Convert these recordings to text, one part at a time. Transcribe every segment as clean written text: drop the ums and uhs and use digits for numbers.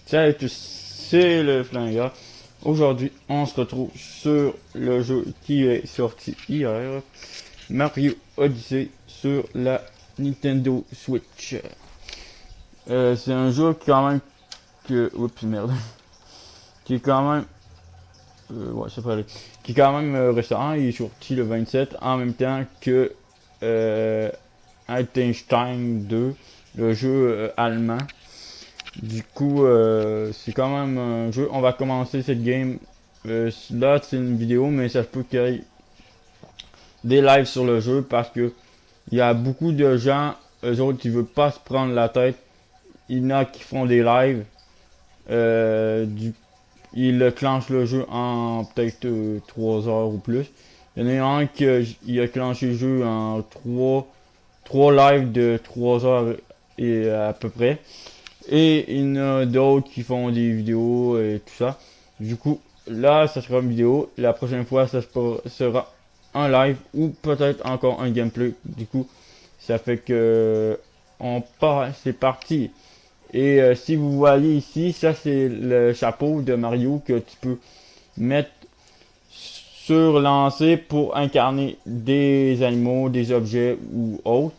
Salut à tous, c'est le Flingueur. Aujourd'hui, on se retrouve sur le jeu qui est sorti hier, Mario Odyssey sur la Nintendo Switch. C'est un jeu quand même que... Oups, merde. Qui est quand même... ouais, ça peut aller. Qui est quand même récent, il est sorti le 27 en même temps que Altenstein 2, le jeu allemand. Du coup, c'est quand même un jeu. On va commencer cette game. Là, c'est une vidéo, mais ça se peut qu'il y ait des lives sur le jeu parce que il y a beaucoup de gens, eux autres, qui veulent pas se prendre la tête. Il y en a qui font des lives. Ils clenchent le jeu en peut-être 3 heures ou plus. Il y en a un qui a clenché le jeu en 3 lives de 3 heures et à peu près. Et il y en a d'autres qui font des vidéos et tout ça. Du coup, là, ça sera une vidéo. La prochaine fois, ça sera un live ou peut-être encore un gameplay. Du coup, ça fait que on part, c'est parti. Et si vous voyez ici, ça c'est le chapeau de Mario que tu peux mettre sur lancer pour incarner des animaux, des objets ou autres.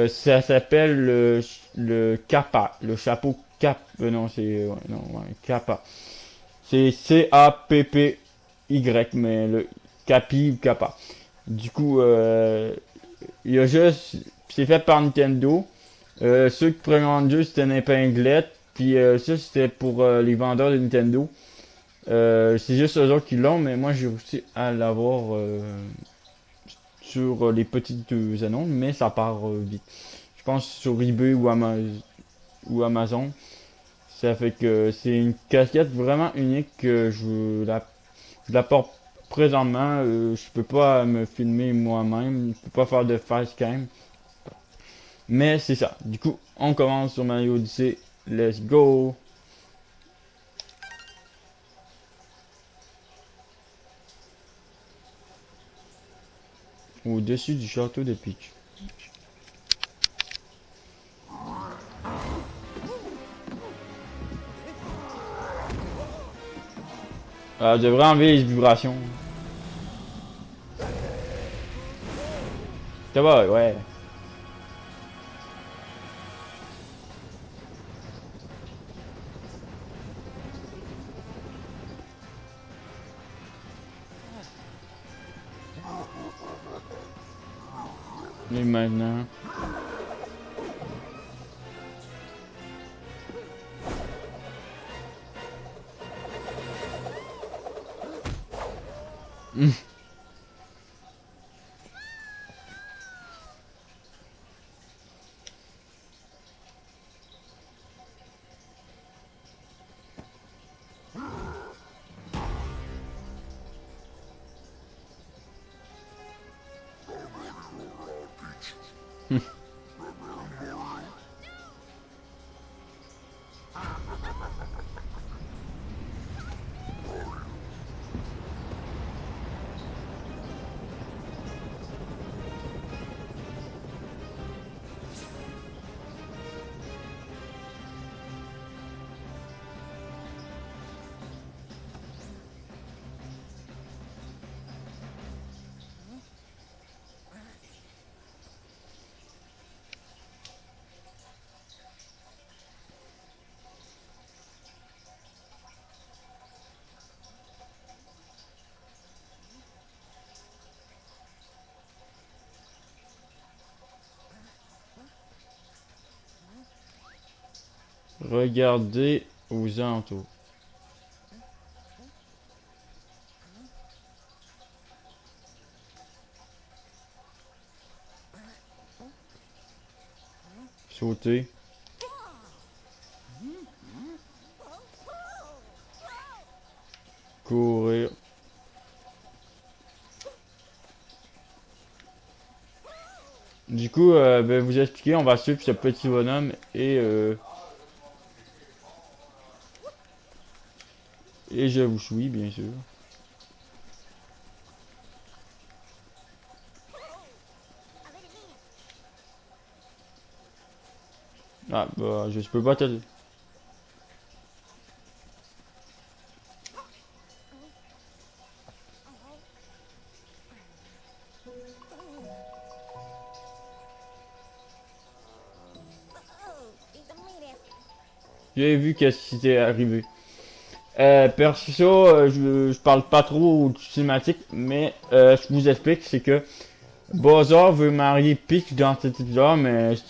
Ça s'appelle le kappa, le chapeau cap. Non, c'est ouais, non, ouais, kappa. C'est C-A-P-P-Y, mais le capi ou kappa. Du coup, il y a juste, c'est fait par Nintendo. Ceux qui prennent le jeu, c'était une épinglette. Puis ça, c'était pour les vendeurs de Nintendo. C'est juste eux autres qui l'ont, mais moi j'ai réussi à l'avoir sur les petites annonces, mais ça part vite. Je pense sur eBay ou Amazon. Ça fait que c'est une casquette vraiment unique que je la porte présentement. Je peux pas me filmer moi-même, je peux pas faire de facecam. Mais c'est ça. Du coup, on commence sur Mario Odyssey. Let's go! Au-dessus du château de Peach. Je devrais enlever les vibrations. Ça va, ouais. Et maintenant. Regardez aux alentours. Sauter. Courir. Du coup, ben, vous expliquer, on va suivre ce petit bonhomme et je vous suis, bien sûr. Ah, bah, je peux pas te... J'ai vu qu'est-ce qui s'est arrivé. Perso, je parle pas trop du cinématique, mais je vous explique, c'est que Bowser veut marier Peach dans cet épisode, mais c'est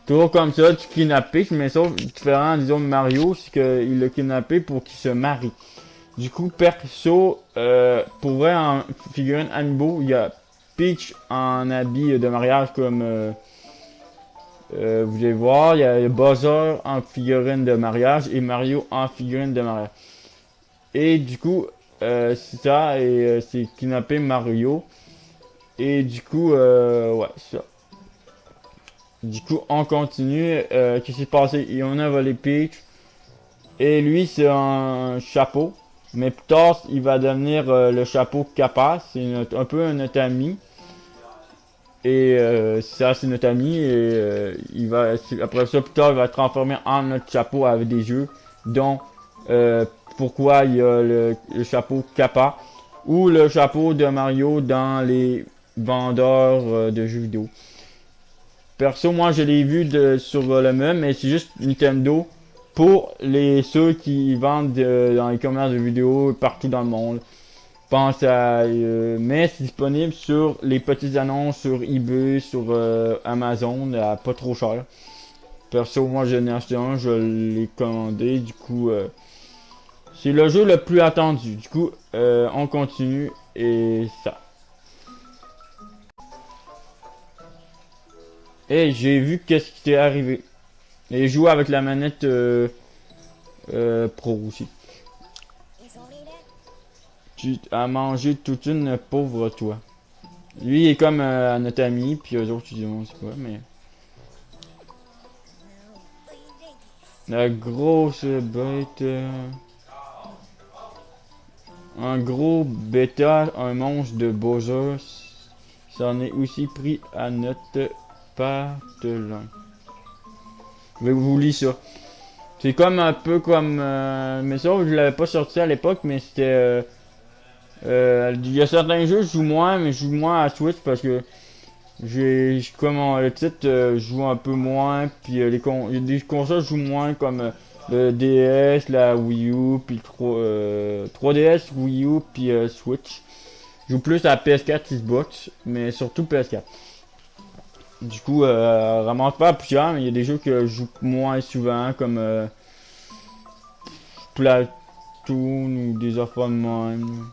toujours comme ça, tu kidnappes Peach, mais sauf différent, disons, de Mario, c'est qu'il l'a kidnappé pour qu'il se marie. Du coup, perso, pour vrai, en figurine Amiibo, il y a Peach en habit de mariage comme vous allez voir, il y a Bowser en figurine de mariage et Mario en figurine de mariage. Et du coup, c'est ça, et c'est kidnapper Mario. Et du coup, ouais, c'est ça. Du coup, on continue. Qu'est-ce qui s'est passé? Et on a volé Peach. Et lui, c'est un chapeau. Mais plus tard, il va devenir le chapeau Kappa. C'est un peu notre ami. Et ça, c'est notre ami. Et après ça, plus tard, il va se transformer en notre chapeau avec des jeux. Dont pourquoi il y a le chapeau Kappa. Ou le chapeau de Mario dans les vendeurs de jeux vidéo. Perso, moi, je l'ai vu sur le même, mais c'est juste Nintendo pour ceux qui vendent dans les commerces de vidéos partout dans le monde. Pense à, mais c'est disponible sur les petites annonces sur eBay, sur Amazon, à pas trop cher. Perso, moi, j'en ai acheté un, je l'ai commandé, du coup, c'est le jeu le plus attendu. Du coup, on continue et ça. Et j'ai vu qu'est-ce qui t'est arrivé. Et joue avec la manette pro aussi. Tu as mangé toute une pauvre toi. Lui il est comme notre ami, puis eux autres, tu dis, on sait pas, mais. La grosse bête. Un gros bêta, un monstre de Bowser, s'en est aussi pris à notre patelin. Je vais vous lire ça. C'est comme un peu comme. Mais ça, je l'avais pas sorti à l'époque, mais c'était. Il y a certains jeux, je joue moins, mais je joue moins à Switch parce que comme le titre, je joue un peu moins, puis il y a des consoles, je joue moins comme le DS, la Wii U, puis le 3DS, Wii U, puis Switch. Je joue plus à PS4, Xbox, mais surtout PS4. Du coup, ramasse pas plusieurs, mais il y a des jeux que je joue moins souvent, comme Splatoon ou des affaires de même.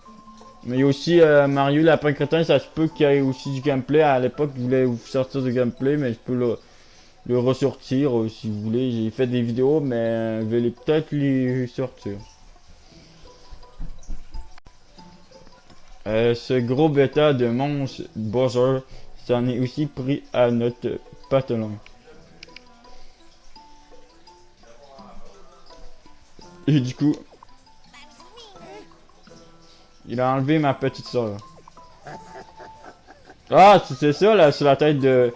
Mais il y a aussi Mario Lapin Crétin, ça se peut qu'il y ait aussi du gameplay. À l'époque, je voulais vous sortir du gameplay, mais je peux le ressortir si vous voulez. J'ai fait des vidéos, mais je vais peut-être les sortir. Ce gros bêta de monstre Bowser s'en est aussi pris à notre patelin. Et du coup, il a enlevé ma petite soeur. Ah, c'est ça là, sur la tête de.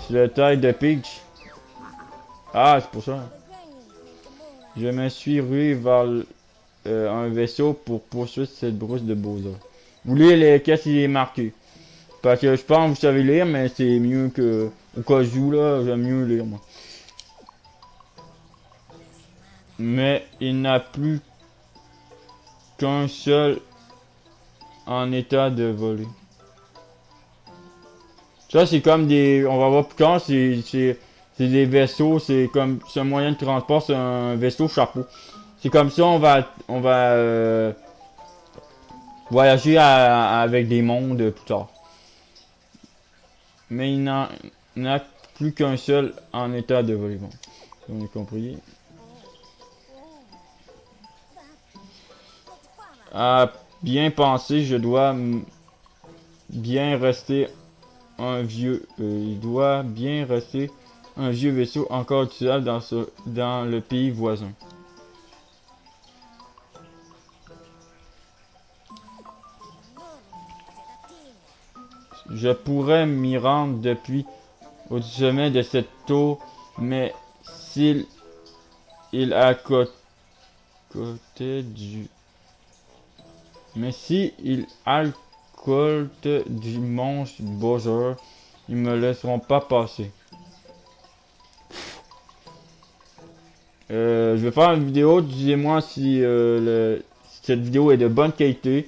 Sur la tête de Peach. Ah, c'est pour ça. Je me suis rué vers un vaisseau pour poursuivre cette brousse de Bowser. Vous voulez qu'est-ce qu'il est marqué? Parce que je pense que vous savez lire, mais c'est mieux que. Au cas où là, j'aime mieux lire moi. Mais il n'a plus qu'un seul en état de voler. Ça c'est comme des. On va voir plus tard, c'est des vaisseaux, c'est comme. C'est un moyen de transport, c'est un vaisseau chapeau. C'est comme ça on va voyager avec des mondes plus tard. Mais il n'en a plus qu'un seul en état de voler. Bon, on a compris. À bien penser, je dois bien rester un vieux. Il doit bien rester un vieux vaisseau encore utilisable dans le pays voisin. Je pourrais m'y rendre depuis au sommet de cette tour, mais s'il il à côté du mais si il alcolte du monstre Bowser, ils me laisseront pas passer. Je vais faire une vidéo, dis-moi si cette vidéo est de bonne qualité,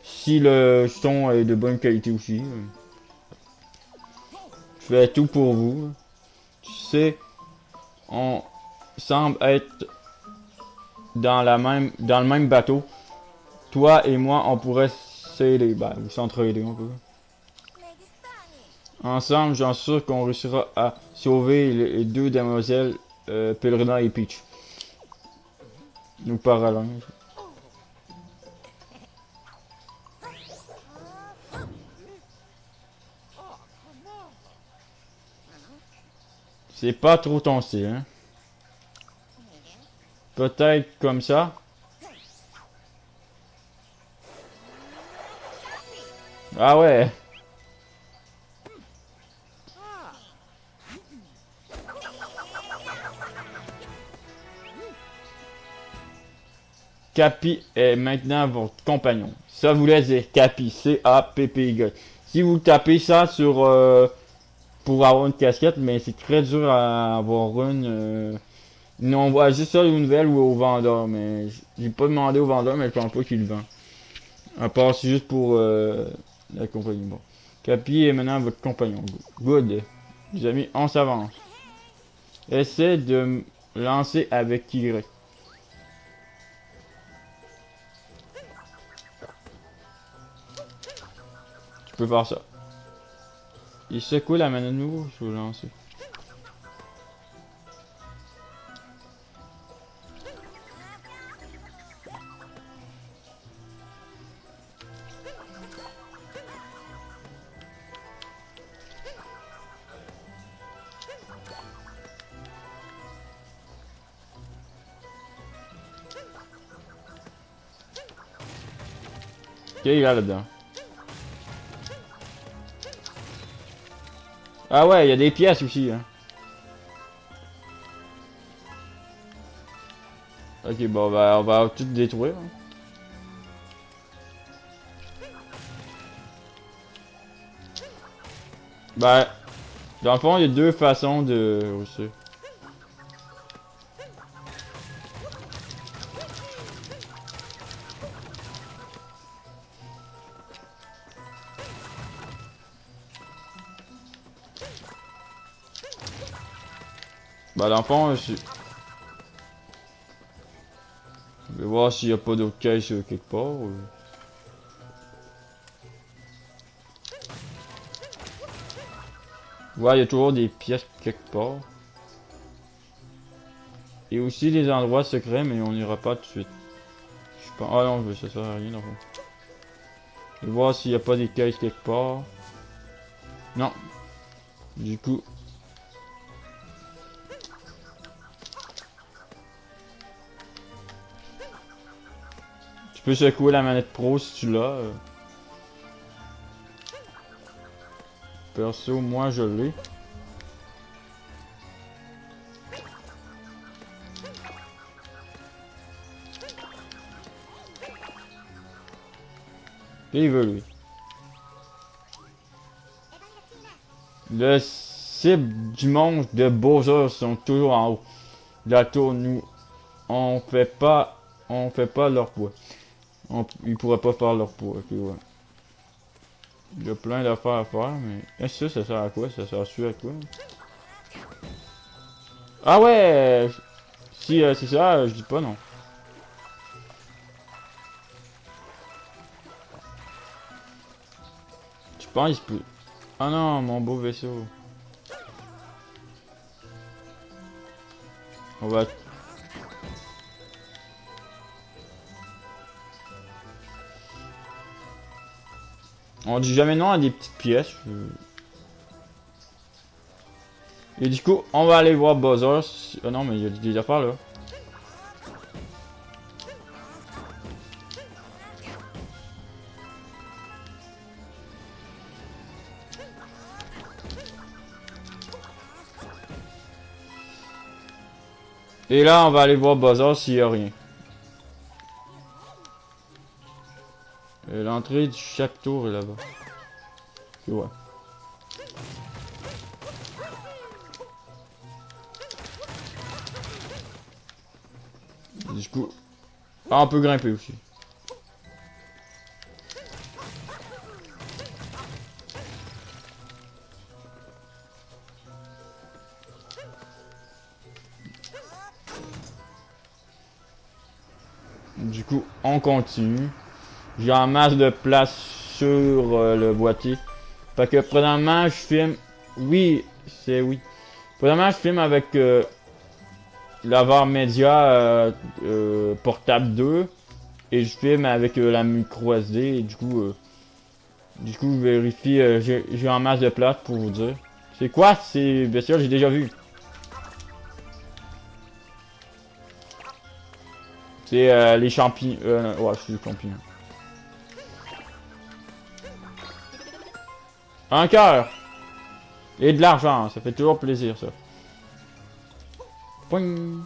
si le son est de bonne qualité aussi. Je fais tout pour vous. Tu sais, on semble être dans le même bateau. Toi et moi, on pourrait s'aider, ou s'entraider un peu. Ensemble, j'en suis sûr qu'on réussira à sauver les deux demoiselles, Pèlerina et Peach. Nous Paralinge. C'est pas trop ton style, hein? Peut-être comme ça. Ah ouais. Cappy est maintenant votre compagnon. Ça voulait dire Cappy, C-A-P-P-Y. Si vous tapez ça sur pour avoir une casquette, mais c'est très dur à avoir une. On voit juste ça aux nouvelles ou au vendeur, mais j'ai pas demandé au vendeur, mais je pense pas qu'il le vend. À part c'est juste pour la compagnie. Bon. Cappy est maintenant votre compagnon. Good. Les amis, on s'avance. Essaie de me lancer avec Y. Tu peux faire ça. Il secoue la manette nouveau, je vais lancer. Ok, il est là-dedans. Ah ouais, il y a des pièces aussi, hein. Ok, bon, on va tout détruire. Hein. Ben, dans le fond, il y a deux façons de réussir. Ben, dans le fond, je vais voir s'il n'y a pas d'autres caisses quelque part. Ouais, il y a toujours des pièces quelque part. Et aussi des endroits secrets, mais on n'ira pas tout de suite. Je pense... Ah non, ça sert à rien, dans le fond. Je vais voir s'il n'y a pas des caisses quelque part. Non. Du coup... Tu peux secouer la manette pro si tu l'as. Perso, moi je l'ai. Et il veut lui. Le cible du monstre de Bowser sont toujours en haut. La tour, nous, on fait pas leur poids. Ils pourraient pas faire leur poids. Ok, ouais. Il y a plein d'affaires à faire, mais est-ce que ça sert à quoi? Ça sert à quoi? Ah ouais! Si c'est ça, je dis pas non. Je pense qu'il peut. Ah non, mon beau vaisseau. On va. On dit jamais non à des petites pièces. Et du coup, on va aller voir Bowser. Ah non, mais il y a des affaires là. Et là, on va aller voir Bowser s'il y a rien. L'entrée du chapiteau est là-bas. Ok, ouais. Du coup, ah, on peut grimper aussi. Du coup, on continue. J'ai un masse de place sur le boîtier. Fait que présentement, je filme. Oui, c'est oui. Présentement, je filme avec la VAR Media Portable 2. Et je filme avec la micro SD. Et du coup, je vérifie. J'ai un masse de place pour vous dire. C'est quoi ces bestioles? J'ai déjà vu. C'est les champignons. Ouais, c'est les champignons. Un cœur! Et de l'argent, ça fait toujours plaisir ça. Poing!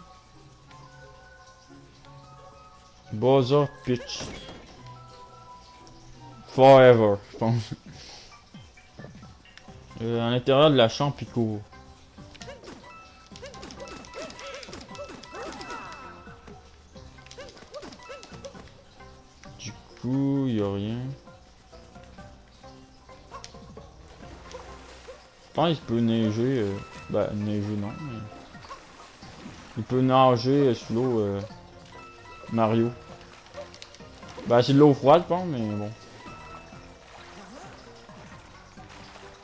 Buzzer Pitch. Forever, je pense. À l'intérieur de la chambre Pico. Du coup, y a rien. Je pense qu'il peut neiger. Bah, neiger non, mais. Il peut nager sous l'eau, Mario. Bah, c'est de l'eau froide, je pense, mais bon.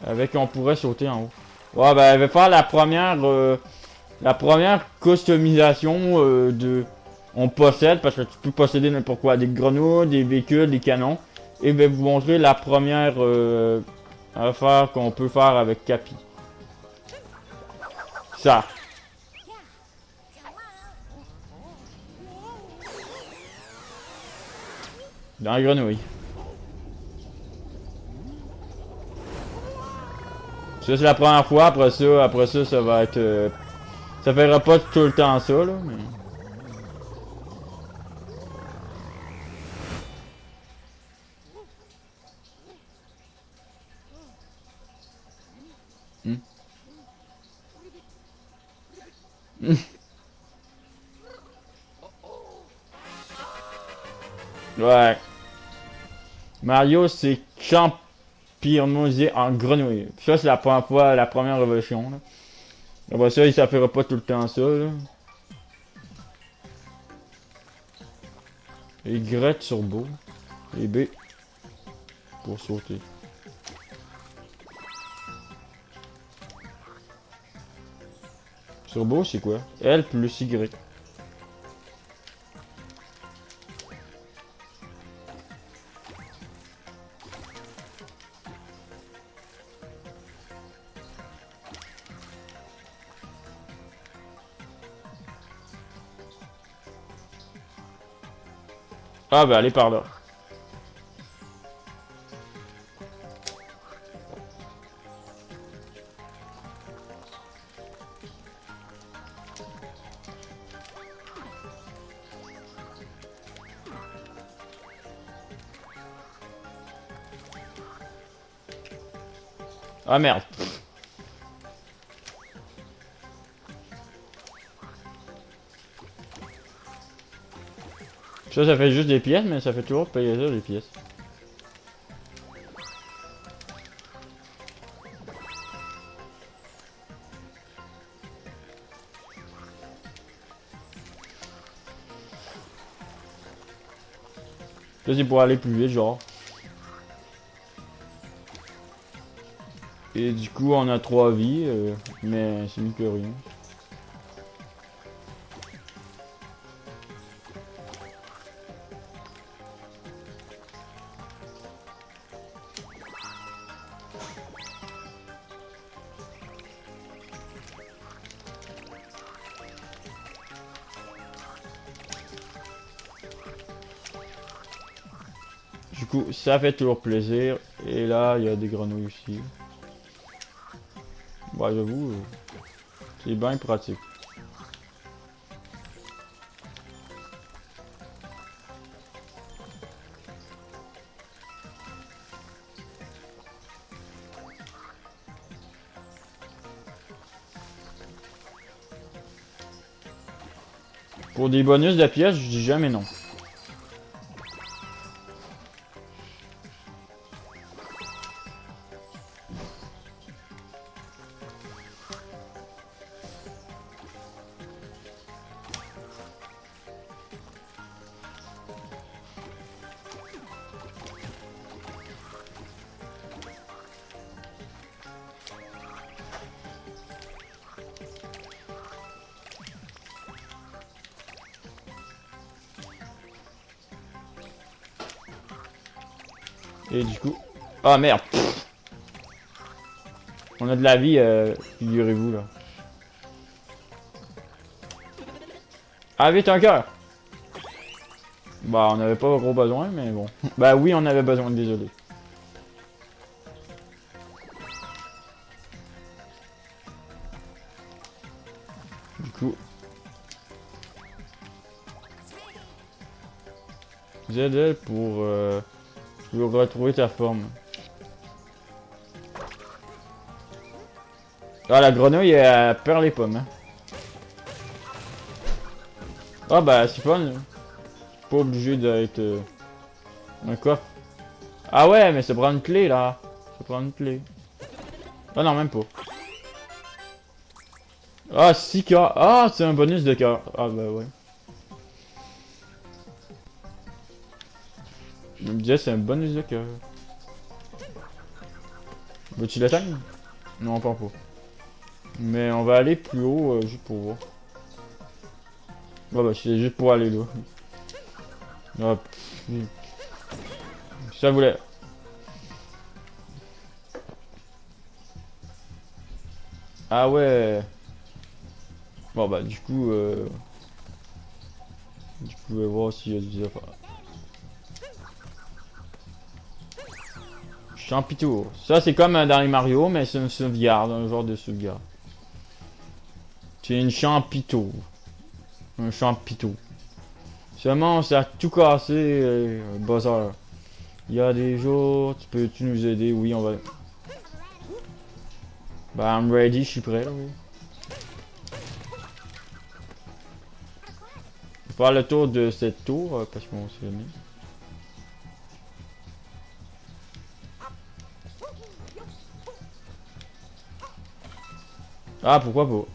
Avec, on pourrait sauter en haut. Ouais, bah, elle va faire la première customisation de. On possède, parce que tu peux posséder n'importe quoi. Des grenouilles, des véhicules, des canons. Et je vais vous montrer la première affaire qu'on peut faire avec Capi. Ça. Dans la grenouille. Ça, c'est la première fois. Après ça, ça va être... ça fera pas tout le temps ça, là, mais... Hmm. Ouais. Mario, c'est championnisé en grenouille. Ça, c'est la première fois, la première révolution, là. Après ça, ça fera pas tout le temps ça, là. Y sur beau. Et B pour sauter. Sur beau, c'est quoi? L plus Y. Ah, bah, allez par là. Ah, merde. Ça fait juste des pièces, mais ça fait toujours payer ça, des pièces. Ça, c'est pour aller plus vite, genre. Et du coup, on a 3 vies, mais c'est mieux que rien. Du coup, ça fait toujours plaisir. Et là, il y a des grenouilles aussi. Bah, j'avoue, c'est bien pratique. Pour des bonus de pièces, je dis jamais non. Et du coup... Ah merde! Pff. On a de la vie, figurez-vous là. Ah vite un cœur! Bah on avait pas gros besoin, mais bon. Bah oui on avait besoin, désolé. Du coup... ZL pour retrouver ta forme. Ah la grenouille elle perd les pommes hein. Ah bah c'est fun là. Pas obligé d'être un coffre. Ah ouais mais ça prend une clé là. Ça prend une clé. Ah non même pas. Ah 6 cœurs. Ah c'est un bonus de cœur. Ah bah ouais. Je me disais c'est un bonus de cœur. Veux-tu l'atteindre? Non pas. Mais on va aller plus haut juste pour voir. Ah bah c'est juste pour aller là. Ah, ça voulait. Ah ouais. Bon bah du coup je pouvais voir s'il y a des affaires. Champitour. Ça c'est comme dans les Mario mais c'est une sauvegarde, un genre de sauvegarde. C'est une champitour. Un champitour. Seulement ça a tout cassé Bowser. Il y a des jours, peux-tu nous aider? Oui on va. Bah I'm ready, je suis prêt là. Oui. On va faire le tour de cette tour parce qu'on s'est mis. Ah pourquoi pas?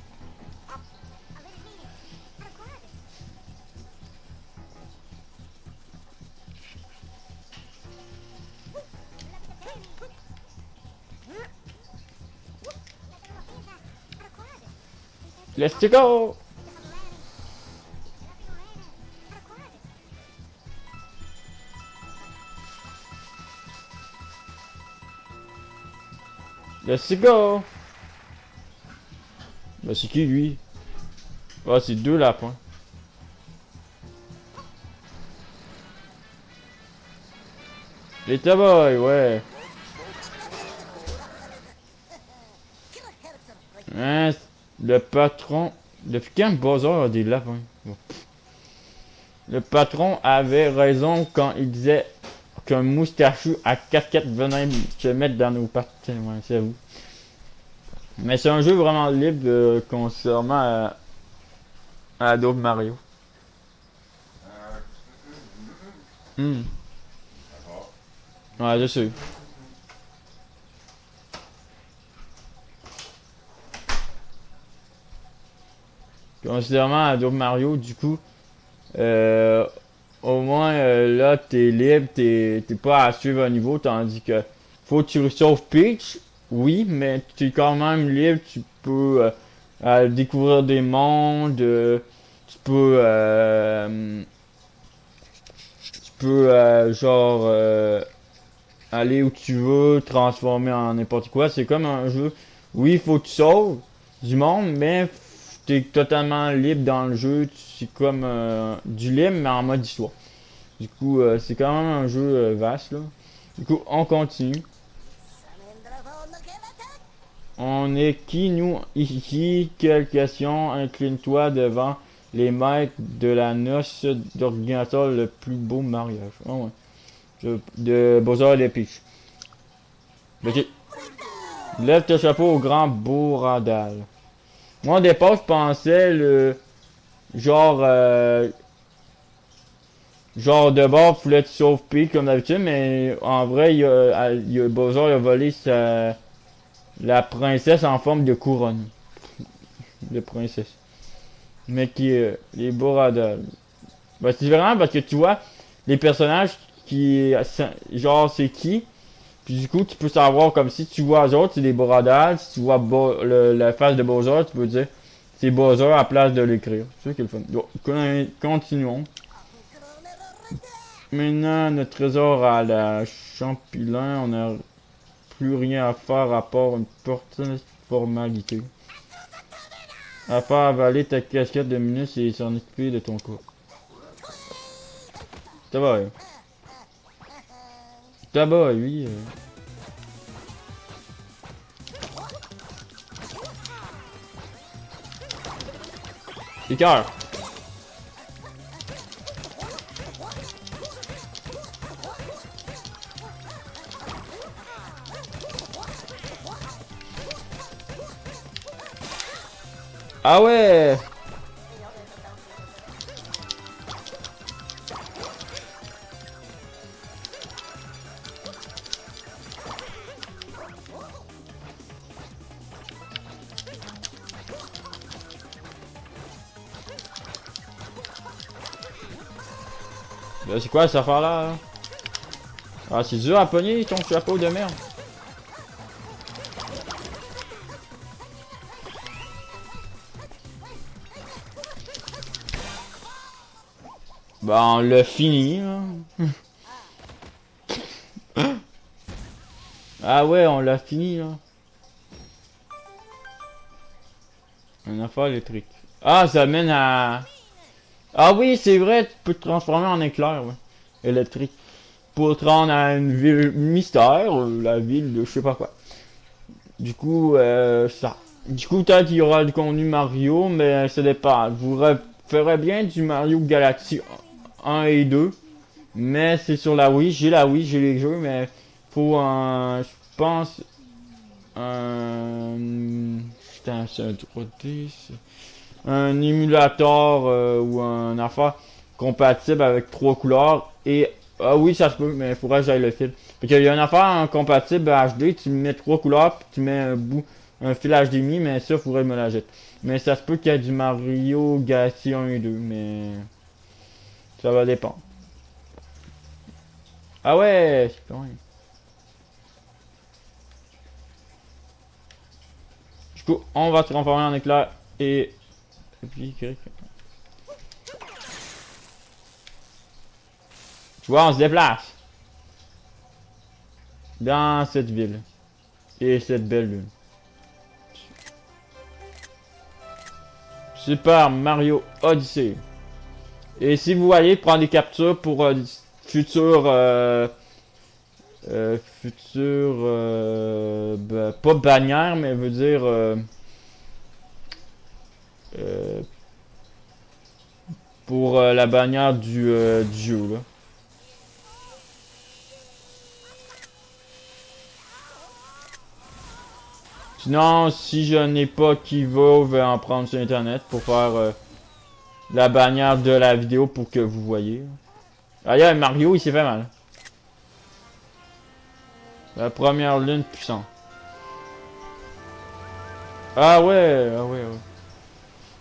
Let's go! Let's go! Bah c'est qui lui? Ah c'est deux lapins. Les taboy, ouais. Hein, le patron... Depuis quand Bowser a des lapins? Bon. Le patron avait raison quand il disait qu'un moustachu à casquette venait se mettre dans nos pattes. Ouais, c'est vous. Mais c'est un jeu vraiment libre concernant à d'autres Mario. Hmm. Ouais, je sais. Considérant à d'autres Mario, du coup, euh, au moins là, t'es libre, t'es pas à suivre un niveau, tandis que faut que tu sauves Peach, oui, mais t'es quand même libre, tu peux découvrir des mondes, tu peux genre aller où tu veux, transformer en n'importe quoi. C'est comme un jeu. Oui, il faut que tu sauves du monde, mais t'es totalement libre dans le jeu. C'est comme du libre, mais en mode histoire. Du coup, c'est quand même un jeu vaste, là. Du coup, on continue. On est qui, nous, ici? Quelle question? Incline-toi devant les maîtres de la noce d'ordinateur, le plus beau mariage. Oh, ouais. De Bowser et de Peach. Ok. Lève ton chapeau au grand Boradal. Moi, au départ, je pensais le... Genre, genre de bord, il fallait te sauver comme d'habitude, mais en vrai, Bowser a volé la princesse en forme de couronne. De princesse. Mais qui est les Borada. Ben, c'est vraiment parce que tu vois, les personnages qui. Genre, c'est qui. Puis du coup, tu peux savoir comme si tu vois eux autres, c'est des Boradal. Si tu vois la face de Bowser, tu peux dire c'est Bowser à place de l'écrire. C'est ça qui est le fun. Bon, continuons. Maintenant, notre trésor à la Champilin, on n'a plus rien à faire à part une petite formalité. À part avaler ta casquette de minus et s'en occuper de ton corps. Ça va, ça va, oui. Écart. Ah ouais. C'est quoi cette affaire là? Ah, c'est dur à pogner ton chapeau de merde. Bah, on l'a fini, là. Ah ouais, on l'a fini, là. Une affaire électrique. Ah, ça mène à... Ah oui, c'est vrai, tu peux te transformer en éclair, ouais. Électrique. Pour te rendre à une ville mystère, la ville de je sais pas quoi. Du coup, ça. Du coup, peut-être qu'il y aura du contenu Mario, mais ça dépend. Vous ferez bien du Mario Galaxy 1 et 2. Mais c'est sur la Wii. J'ai la Wii, j'ai les jeux, mais faut un. Je pense. Un. Putain, c'est un 3D. Un émulateur ou un affaire compatible avec trois couleurs. Et. Ah oui, ça se peut, mais il faudrait que j'aille le fil. Parce qu'il y a une affaire compatible HD, tu mets trois couleurs, puis tu mets un fil HDMI, mais ça, il faudrait me la jeter. Mais ça se peut qu'il y ait du Mario Galaxy 1 et 2, mais. Ça va dépendre. Ah ouais, c'est quand même. Du coup, on va se transformer en éclair et puis tu vois, on se déplace dans cette ville et cette belle lune. Super Mario Odyssey. Et si vous voyez, prendre des captures pour futur pas bannière, mais veut dire euh, pour la bannière du jeu là. Sinon, si je n'ai pas qui va, je vais en prendre sur internet pour faire la bannière de la vidéo pour que vous voyez. Ailleurs, Mario, il s'est fait mal. La première lune puissante. Ah ouais, ah ouais, ouais.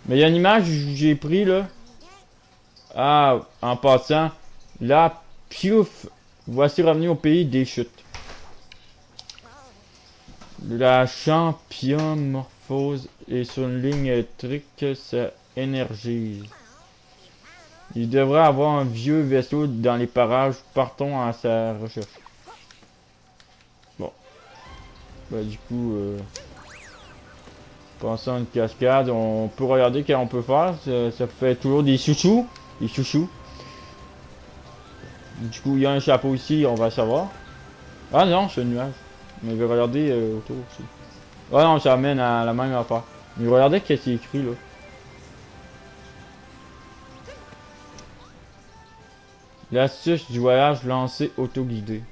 Mais il y a une image que j'ai pris là. Ah, en passant, là, piouf, voici revenu au pays des chutes. La championmorphose est sur une ligne électrique, ça énergise. Il devrait avoir un vieux vaisseau dans les parages, partons à sa recherche. Bon, bah du coup, pensant à une cascade, on peut regarder qu'est-ce qu'on peut faire, ça fait toujours des chouchous, des chouchous. Du coup, il y a un chapeau ici, on va savoir. Ah non, c'est un nuage. Mais je vais regarder autour aussi. Ah non, ça amène à la même affaire. Mais regardez qu'est-ce qui est écrit là. L'astuce du voyage lancé autoguidé.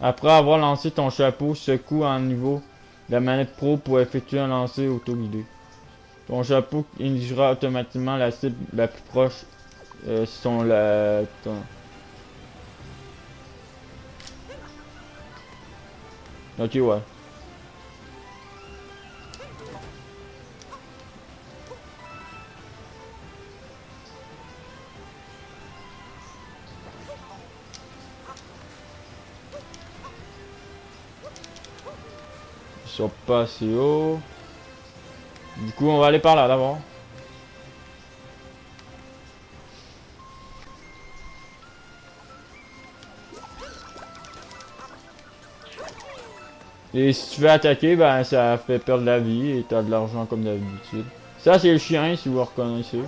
Après avoir lancé ton chapeau, secoue en niveau la manette pro pour effectuer un lancer autoguidé. Ton chapeau indigera automatiquement la cible la plus proche si ton la... Ok, ouais. Ils sont pas assez haut. Du coup, on va aller par là d'abord. Et si tu veux attaquer, ben ça fait perdre la vie et t'as de l'argent comme d'habitude. Ça, c'est le chien, si vous reconnaissez.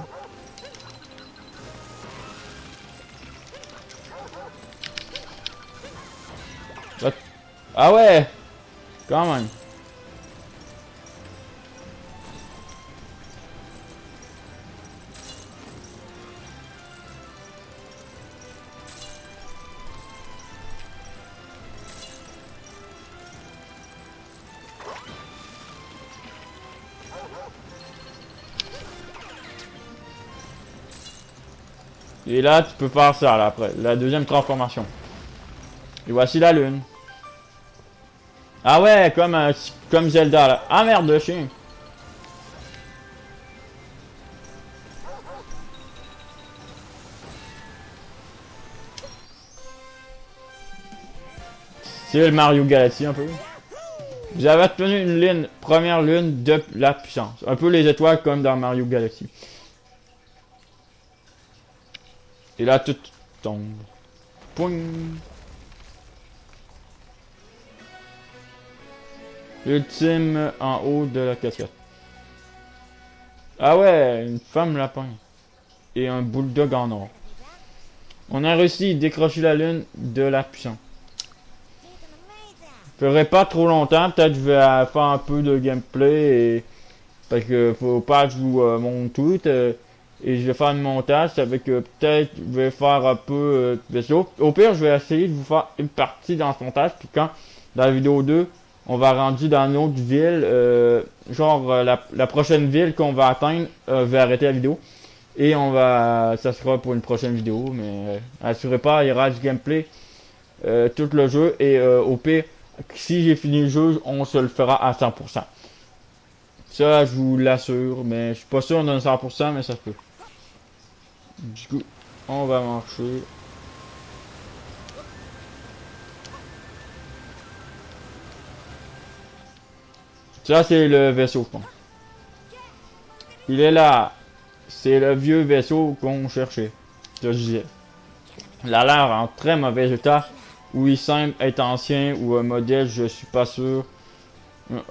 Ah ouais! Quand même. Et là, tu peux faire ça, là, après. La deuxième transformation. Et voici la lune. Ah ouais, comme Zelda, là. Ah merde, le chien. C'est le Mario Galaxy, un peu. Vous avez obtenu une lune, première lune de la puissance. Un peu les étoiles comme dans Mario Galaxy. Et là, tout tombe. Poing. Ultime en haut de la casquette. Ah ouais, une femme lapin. Et un bulldog en or. On a réussi à décrocher la lune de la puissance. Je ferai pas trop longtemps, peut-être je vais faire un peu de gameplay et... Parce que faut pas que je vous montre tout. Et je vais faire un montage, ça fait que peut-être je vais faire un peu de vaisseau. Au pire, je vais essayer de vous faire une partie dans ce montage, puis quand, dans la vidéo 2, on va rendre dans une autre ville, la prochaine ville qu'on va atteindre, je vais arrêter la vidéo. Et ça sera pour une prochaine vidéo, mais assurez pas, il y aura du gameplay tout le jeu. Et au pire, si j'ai fini le jeu, on se le fera à 100%. Ça, je vous l'assure, mais je suis pas sûr d'un 100%, mais ça se peut. Du coup, on va marcher. Ça, c'est le vaisseau, je pense. Il est là. C'est le vieux vaisseau qu'on cherchait. Je disais. Il a l'air en très mauvais état. Ou il semble être ancien, ou un modèle, je suis pas sûr.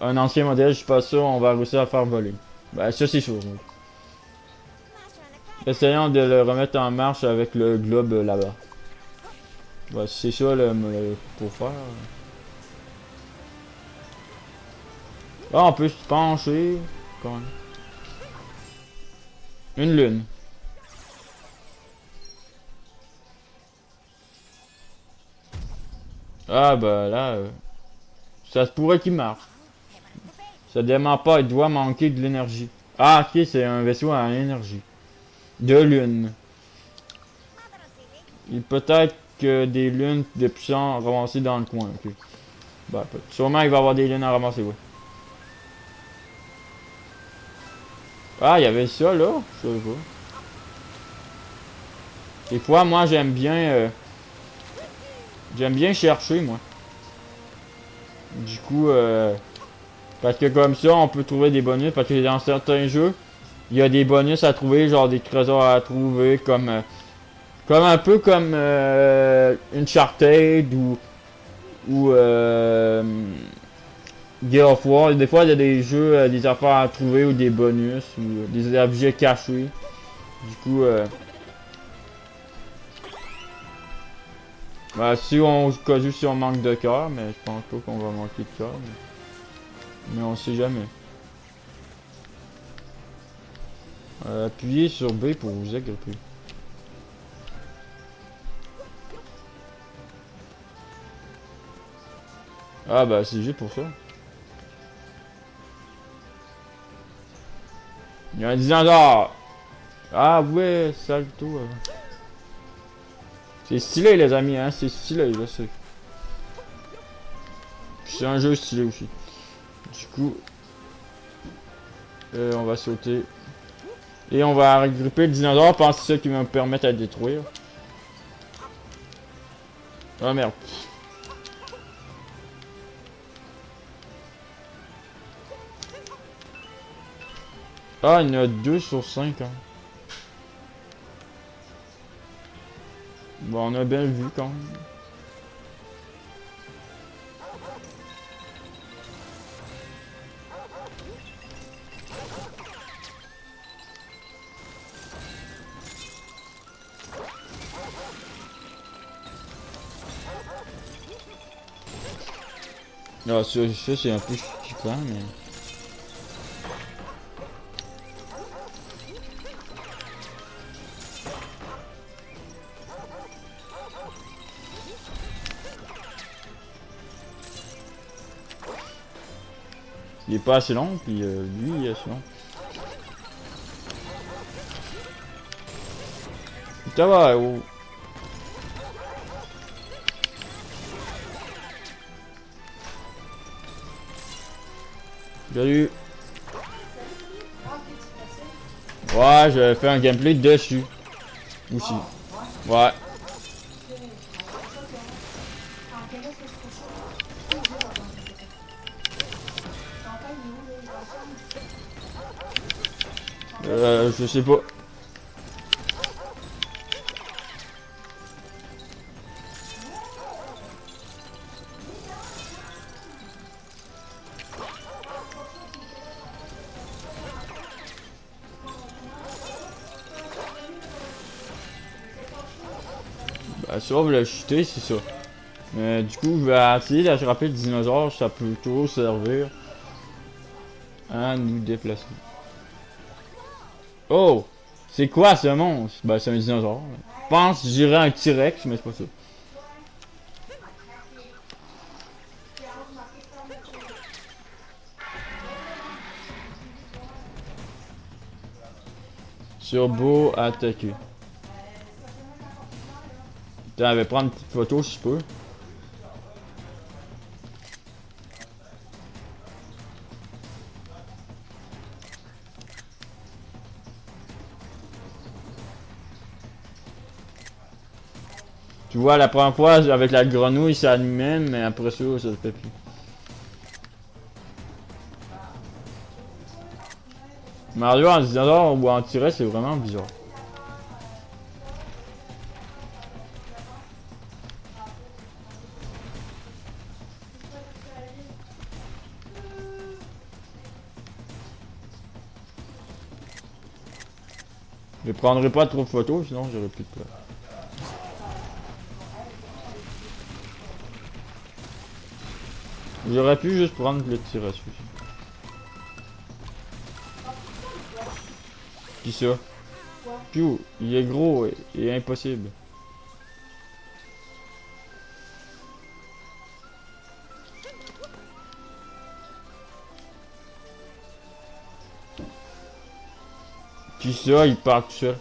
Un ancien modèle, je suis pas sûr, on va réussir à faire voler. Ben, ça, c'est sûr. Essayons de le remettre en marche avec le globe là-bas. Ben, c'est ça, pour faire. Ah, on peut se pencher. Quand même. Une lune. Ah, bah là, ça se pourrait qu'il marche. Ça dément pas, il doit manquer de l'énergie. Ah, ok, c'est un vaisseau à énergie. De lune. Il peut-être que des lunes de puissants ramassées dans le coin. Ok. Bah, sûrement il va y avoir des lunes à ramasser, ouais. Ah, il y avait ça là. Je sais pas. Des fois, moi, j'aime bien chercher, moi. Du coup, parce que comme ça, on peut trouver des bonus. Parce que dans certains jeux, il y a des bonus à trouver, genre des trésors à trouver, comme un peu comme Uncharted ou Gear of War. Des fois, il y a des jeux, des affaires à trouver ou des bonus ou des objets cachés. Du coup, bah, si on, cas où, si on manque de cœur, mais je pense pas qu'on va manquer de cœur. Mais on sait jamais. Appuyez sur B pour vous agripper. Ah bah c'est juste pour ça. Il y a un dinosaure. Ah ouais, salto. C'est stylé les amis, hein, c'est stylé, je sais. C'est un jeu stylé aussi. Du coup, on va sauter. Et on va regrouper le dinosaure, parce que c'est ça qui va me permettre de détruire. Ah merde. Ah, il y en a 2 sur 5. Hein. Bon, on a bien vu quand même. Ah, ça c'est un peu chiant, mais... Il est pas assez long, puis lui il est assez long. Ça va, oh. Salut. Ouais, j'avais fait un gameplay dessus. Aussi. Ouais. Je sais pas. Bah, ça va le chuter, c'est ça. Mais du coup, je vais essayer d'attraper le dinosaure, ça peut toujours servir à nous déplacer. Oh! C'est quoi ce monstre? Bah, c'est un dinosaure. Je pense, je dirais un T-Rex, mais c'est pas ça. Turbo attaqué. Putain, je vais prendre une petite photo si je peux. Tu vois, la première fois, avec la grenouille, ça allumait, mais après ça, ça se fait plus. Mario en dinosaure ou en T-Rex, c'est vraiment bizarre. Je prendrai pas trop de photos, sinon j'aurais plus de place. J'aurais pu juste prendre le T-Rex aussi. Qui ça? Piu, il est gros et impossible. Qui ça, il part tout seul.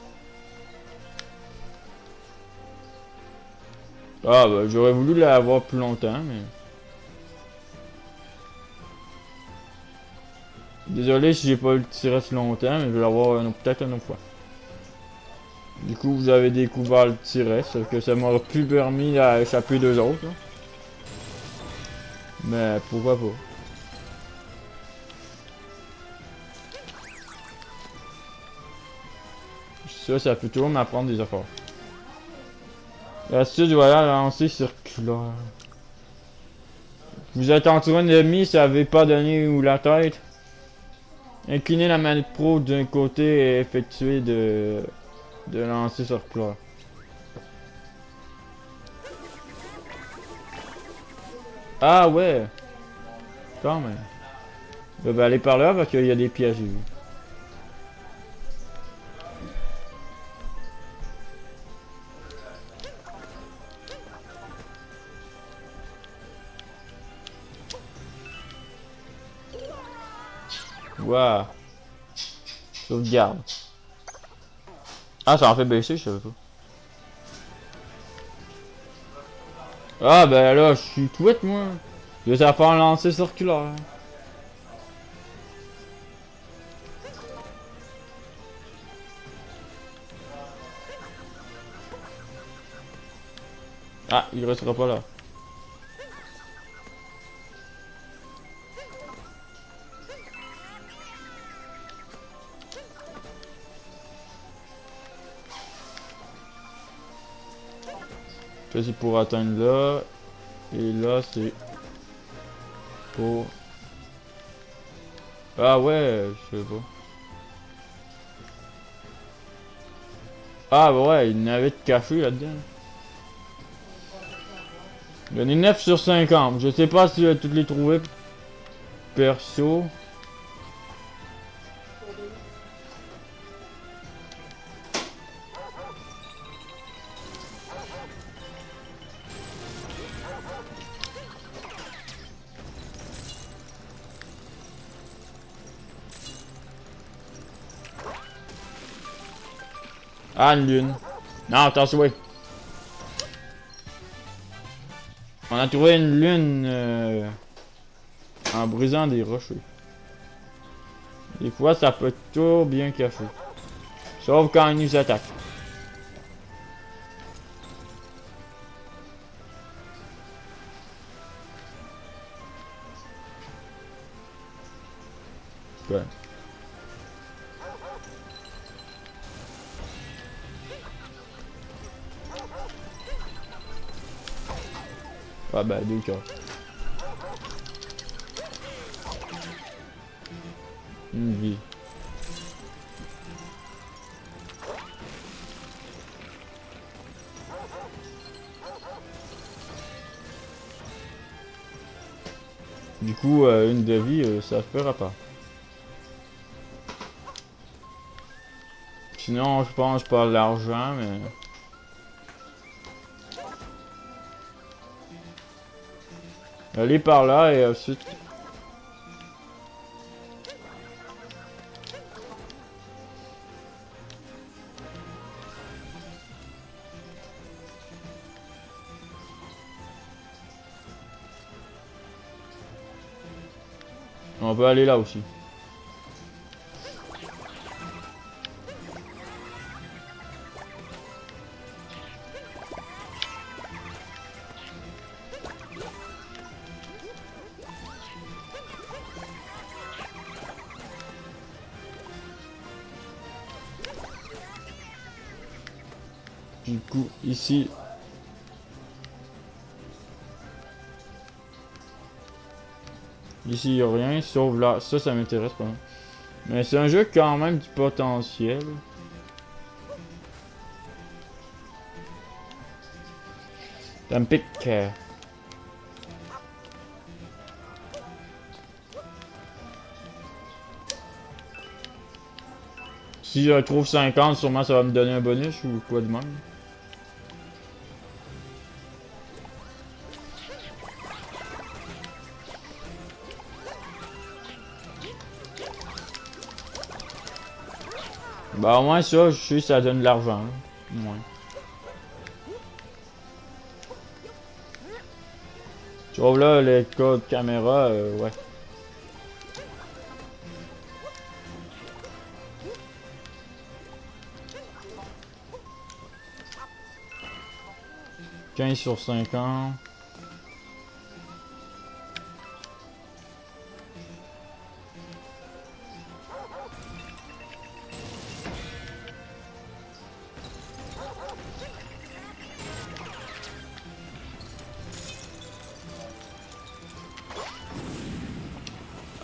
Ah bah j'aurais voulu l'avoir plus longtemps, mais... Désolé si j'ai pas eu le T-Rex longtemps, mais je vais l'avoir peut-être une autre fois. Du coup, vous avez découvert le T-Rex, sauf que ça m'aurait plus permis d'échapper deux autres. Là. Mais pourquoi pas. Ça peut toujours m'apprendre des affaires. L'astuce voilà, lancer circulaire. Vous êtes entouré d'ennemis, ça n'avait pas donné ou la tête. Incliner la manette pro d'un côté et effectuer de lancer circulaire. Ah ouais! Quand même. Je vais aller par là parce qu'il y a des pièges. Waouh! Sauvegarde. Ah, ça en fait baisser, je savais pas. Ah, ben là, je suis tweet, moi. Je vais faire un lancer circulaire. Ah, il restera pas là. Ça, c'est pour atteindre là. Et là, c'est pour... Ah ouais, je sais pas. Ah bah ouais, il y en avait de café là-dedans. Il y en a 9 sur 50. Je sais pas si je vais toutes les trouver. Perso. Ah, une lune. Non, attention, oui. On a trouvé une lune en brisant des rochers. Des fois, ça peut toujours bien cacher. Sauf quand ils nous attaquent. Ouais. Ah bah, 2 cœurs. Une vie. Du coup, une de vie, ça se fera pas. Sinon, je pense pas l'argent, mais... Aller par là et ensuite... On peut aller là aussi. Du coup, ici... Ici, il n'y a rien, sauf là. Ça m'intéresse pas. Mais c'est un jeu quand même du potentiel. Ça me pique. Si je trouve 50, sûrement ça va me donner un bonus ou quoi de même. Bah au moins ça, je sais ça donne de l'argent. Au moins. Tu vois là les codes caméra, ouais. « 15 sur 50. »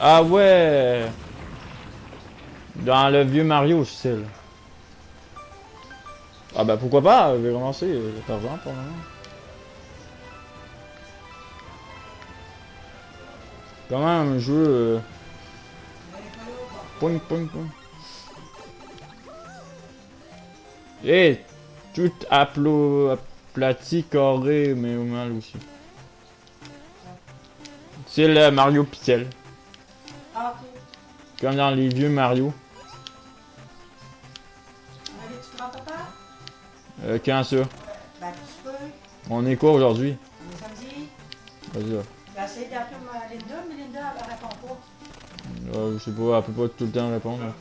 Ah ouais! Dans le vieux Mario style. Ah bah pourquoi pas, je vais commencer cet argent pour le moment. Quand même un jeu... Poing, poing, poing. Et tout aplati, carré, mais au mal aussi. C'est le Mario Pixel. Comme dans les vieux Mario. Quand ça? Ben, tu peux. On est quoi aujourd'hui? On est samedi. Vas-y là. J'ai essayé d'appeler Linda, mais Linda, elle répond pas. Je sais pas, elle peut pas tout le temps répondre. Hein.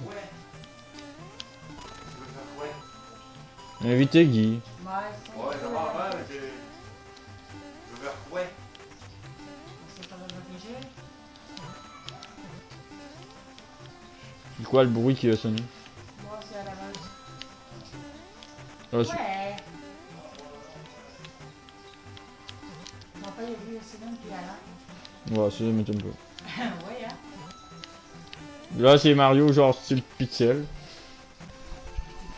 Invitez Guy. Ouais, normalement, je veux quoi? C'est pas le réfléchir. C'est quoi le bruit qui a sonné? Moi, c'est à la base. Ah, Ouais. Mon père, il a vu Céline puis Alain. ouais, ça m'étonne pas. Oui, hein. Là, c'est Mario, genre style pixel.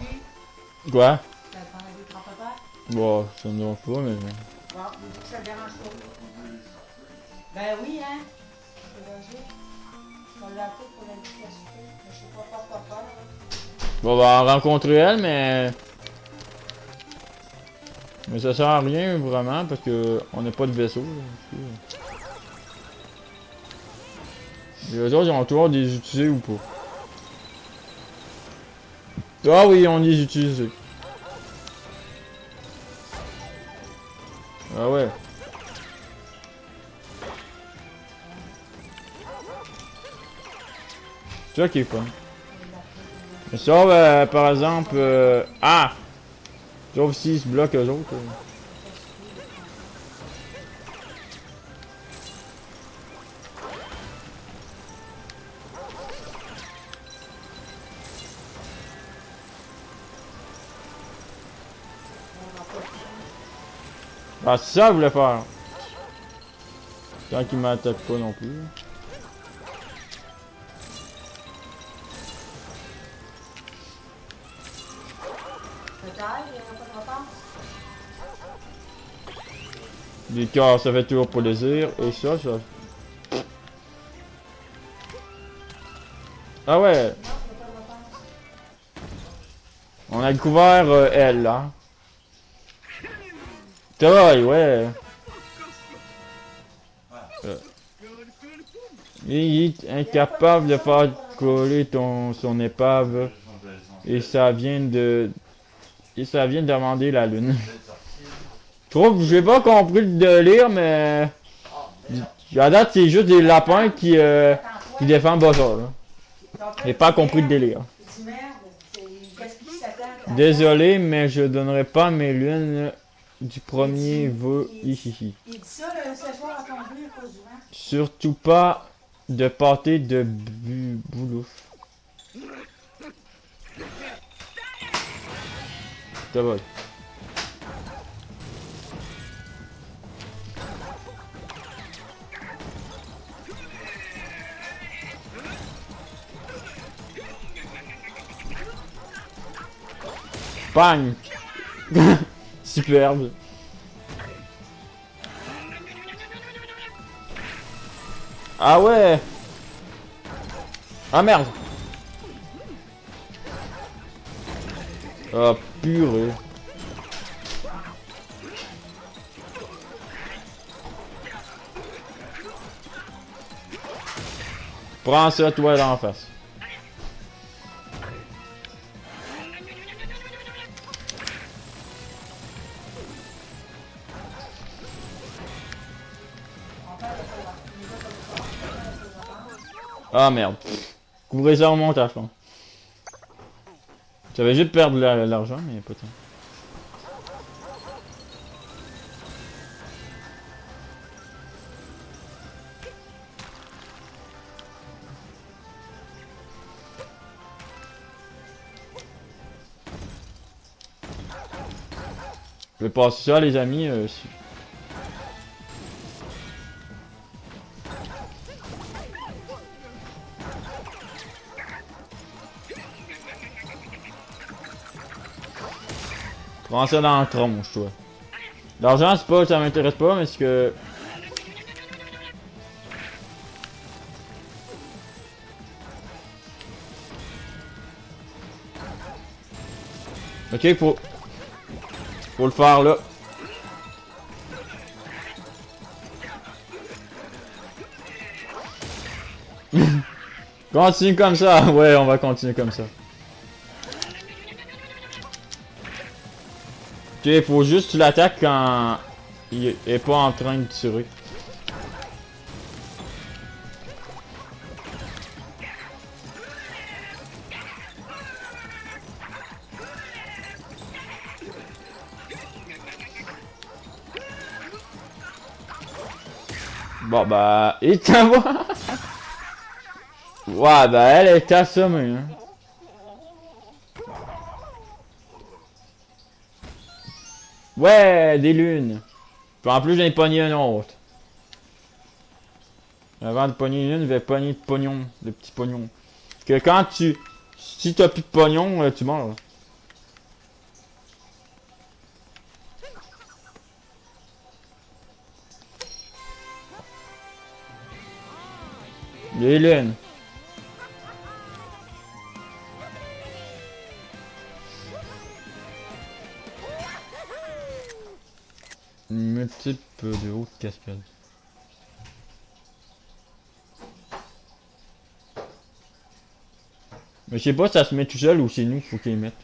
Et puis, Quoi? t'as parlé de grand-papa? Bon, ça me dérange pas, mais. Bon, vous dites que ça te dérange pas. Ben oui, hein. C'est logique. On l'a appelé pour l'inviter à souper. Mais je sais pas quoi faire. Bon, on va rencontrer elle, mais. Mais ça sert à rien vraiment parce que on n'a pas de vaisseau. Là. Les autres, ils vont toujours les utiliser ou pas. Ah oui, on les utilise. Ah ouais. C'est ça qui est fun. Mais sauf, par exemple... Ah! Sauf s'ils se bloquent eux autres. Ah, c'est ça que je voulais faire. Tant qu'il m'attaque pas non plus. Peut-être, il n'y a pas de réponse. Les cœurs, ça fait toujours plaisir. Et ça. Ah ouais, Non, il n'y a pas de réponse. on a découvert elle là. Ça va, ouais. Il est incapable de faire coller son épave. Et ça vient de demander la lune. Je trouve, j'ai pas compris le délire, mais à date c'est juste des lapins qui défendent Bowser. J'ai pas compris le délire. Il dit merde, il gaspille sa tête. Désolé, mais je donnerai pas mes lunes du premier vœu ici. Il dit ça, le séchoir a tombé à cause du vent. Surtout pas de pâté de boulouf. Ça va. Bang! Superbe. Ah ouais! Ah merde! Ah purée. Prends ça toi d'en face. Ah merde. Couvrez ça au montage, je pense. Ça va juste perdre l'argent, mais pas tant. Je vais passer ça, les amis. Prends ça dans le tronche, toi. L'argent, c'est pas, ça m'intéresse pas, mais c'est que... Ok, faut le faire là. Continue comme ça. Ouais, on va continuer comme ça. Tu sais, faut juste que tu l'attaques quand il est pas en train de tirer. Bon bah, il t'envoie. Ouais bah elle est assommée hein. Ouais, des lunes. Puis en plus j'en ai pogné un autre. Avant de pogner une, je vais pogner de pognon, de petits pognons. Que quand tu... Si t'as plus de pognon, tu meurs. Les lunes. Multiple de haute cascade. Mais je sais pas si ça se met tout seul ou c'est nous qu'il faut qu'il mette.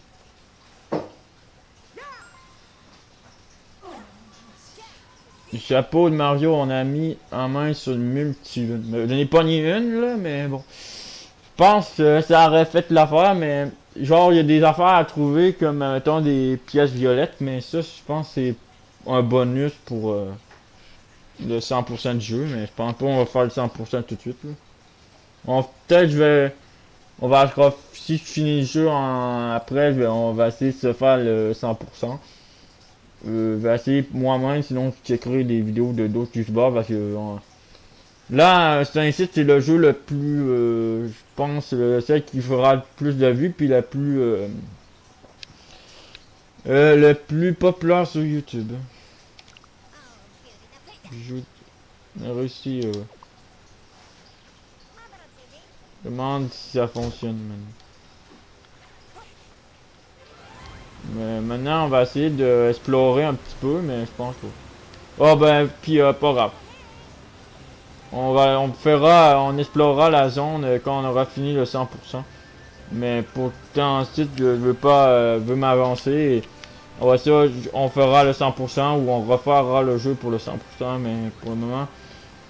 Le chapeau de Mario, on a mis en main sur le multi. J'en ai pas ni une là, mais bon. Je pense que ça aurait fait l'affaire, mais genre il y a des affaires à trouver comme mettons des pièces violettes, mais ça je pense que c'est un bonus pour le 100% du jeu, mais je pense pas qu'on va faire le 100% tout de suite. Là. Peut-être je vais. Si je finis le jeu après, on va essayer de se faire le 100%. Je vais essayer moi-même, sinon je checkerai des vidéos de d'autres youtubeurs parce que là, c'est un site, c'est le jeu le plus, je pense, celle qui fera le plus de vues, puis le plus populaire sur YouTube. On a réussi. Je demande si ça fonctionne maintenant. Mais maintenant, on va essayer d'explorer un petit peu, mais je pense pas. Oh ben, puis pas grave. On explorera la zone quand on aura fini le 100%. Mais pour ensuite, je veux pas, veux m'avancer. On fera le 100% ou on refera le jeu pour le 100%, mais pour le moment.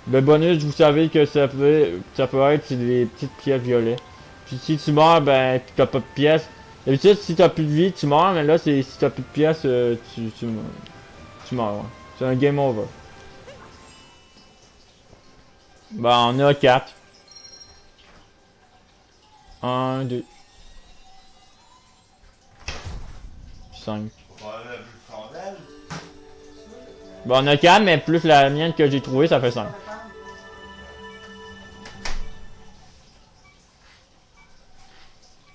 Le bonus, vous savez que ça peut être c'est des petites pièces violettes. Puis si tu meurs, ben t'as pas de pièces. D'habitude, si t'as plus de vie, tu meurs, mais là, si t'as plus de pièces, tu meurs. Ouais. C'est un game over. Ben, on a 4. 1, 2, 5. Ben, on a 4, mais plus la mienne que j'ai trouvée, ça fait 5.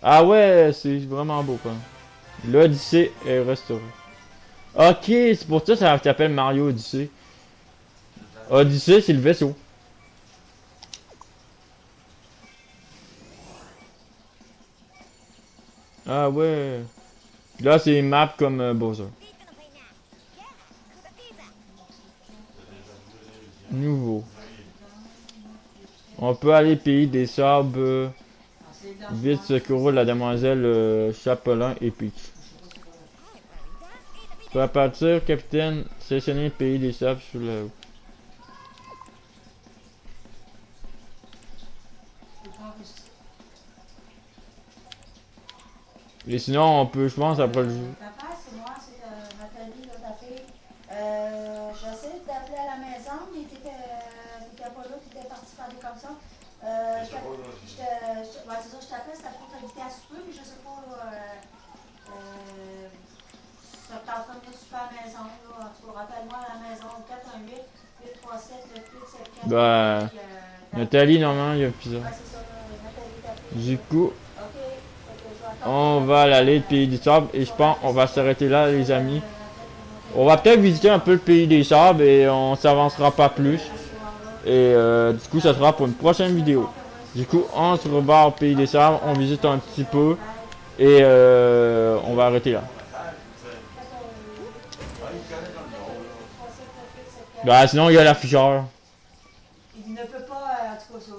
Ah ouais, c'est vraiment beau, quoi. L'Odyssée est restaurée. Ok, c'est pour ça que ça s'appelle Mario Odyssey. Odyssey, c'est le vaisseau. Ah ouais. Là, c'est une map comme Bowser. Nouveau. On peut aller pays des sables. Vite secourir la demoiselle Chapelin et Peach. Pour la partir, capitaine, sélectionnez le pays des sables sur la route. Et sinon, on peut, je pense, après le jeu. Papa, c'est moi, c'est Nathalie, là, ta fille. J'essaie d'appeler à la maison, mais t'étais pas là, t'étais parti faire des comme ça. Ouais, c'est ça, je t'appelle, c'était pour t'inviter à souper, mais je sais pas, ça t'es en train de venir souper à la maison, là. En tout cas, rappelle-moi à la maison, 418-837-874. Bah, Nathalie, normalement, il y a plusieurs. Ouais, c'est ça, Nathalie, ta fille. Du coup, Ok, on va aller au pays des sables et je pense on va s'arrêter là, les amis. On va peut-être visiter un peu le pays des sables et on s'avancera pas plus. Et du coup, ça sera pour une prochaine vidéo. Du coup, on se revoit au pays des sables, on visite un petit peu et on va arrêter là. Bah, sinon, il y a l'afficheur. Il ne peut pas, en tout cas, ça.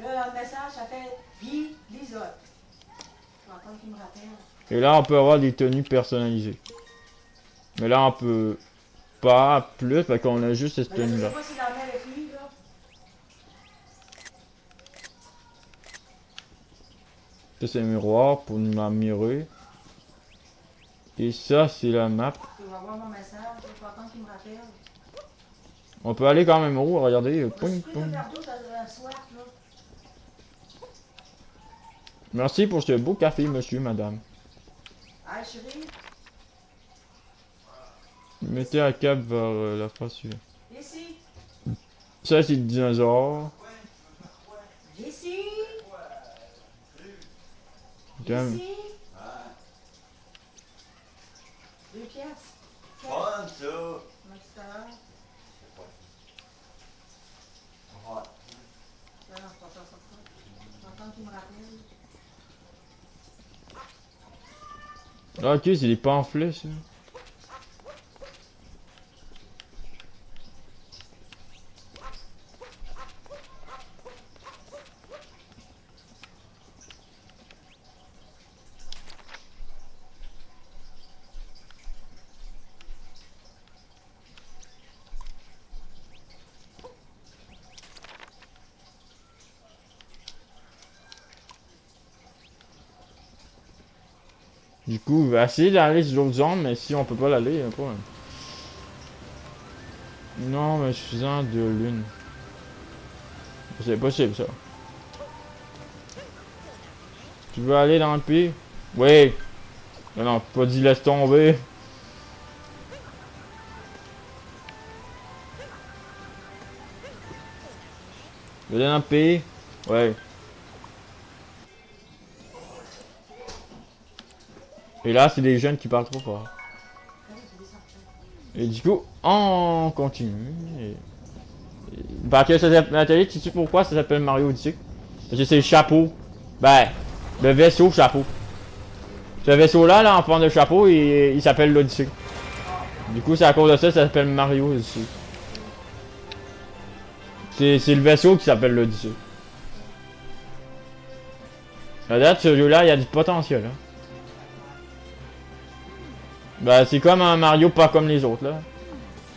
Là, dans le message, ça fait Guy Lisotte. Je vais attendre qu'il me rappelle. Et là, on peut avoir des tenues personnalisées. Mais là, on peut pas plus, fait qu'on a juste cette Mais là, je sais tenue-là. pas s'il en met avec lui, là. Ça, c'est un miroir pour nous admirer. Et ça, c'est la map. Je vais voir mon message, je vais pas attendre qu'il me rappelle. On peut aller quand même haut, regardez. Je me Poing, suis pris deux poing. verres d'eau, j'avais soif, là. Merci pour ce beau café, monsieur, madame. Hey, chérie, Mettez la cape vers la face suivante. ici, Ça, c'est le dinosaure. ici, Damn. ici. 2 piastres. Fun, ça! Comment tu t'as l'air? Ouais. Non, c'est pas ça, ça. Je vais attendre qu'il me rappelle. Ah, ok, c'est des pamphlets, ça. Du coup, on va essayer d'aller sur l'autre zone, mais si on peut pas l'aller, il y a un problème. Non, mais suffisant de lune. C'est possible, ça. Tu veux aller dans le pays? Oui. Non, non, pas dit laisse tomber. Tu veux aller dans le pays? Ouais. Et là, c'est des jeunes qui parlent trop fort. Et du coup, on continue. Parce que ça s'appelle, Nathalie, tu sais pourquoi ça s'appelle Mario Odyssey? Parce que c'est le chapeau. Ben, le vaisseau chapeau. Ce vaisseau-là, là, en forme de chapeau, il s'appelle l'Odyssée. Du coup, c'est à cause de ça, ça s'appelle Mario Odyssey. C'est le vaisseau qui s'appelle l'Odyssée. À date, ce jeu-là, il y a du potentiel. Hein. Ben, c'est comme un Mario pas comme les autres, là.